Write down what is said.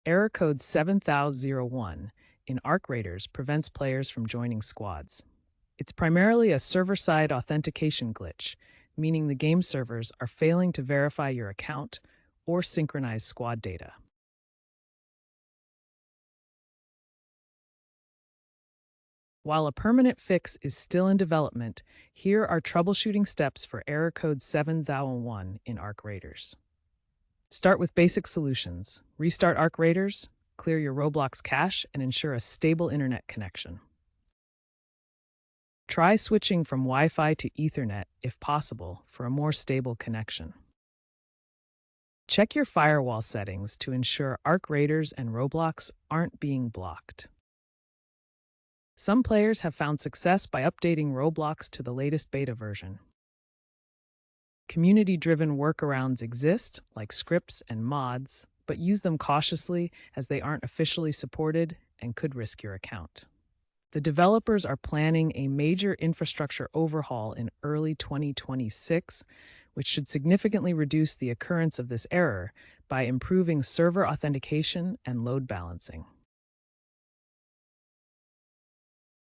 Error code 7001 in Arc Raiders prevents players from joining squads. It's primarily a server-side authentication glitch, meaning the game servers are failing to verify your account or synchronize squad data. While a permanent fix is still in development, here are troubleshooting steps for error code 7001 in Arc Raiders. Start with basic solutions. Restart Arc Raiders, clear your Roblox cache, and ensure a stable internet connection. Try switching from Wi-Fi to Ethernet if possible for a more stable connection. Check your firewall settings to ensure Arc Raiders and Roblox aren't being blocked. Some players have found success by updating Roblox to the latest beta version. Community-driven workarounds exist, like scripts and mods, but use them cautiously as they aren't officially supported and could risk your account. The developers are planning a major infrastructure overhaul in early 2026, which should significantly reduce the occurrence of this error by improving server authentication and load balancing.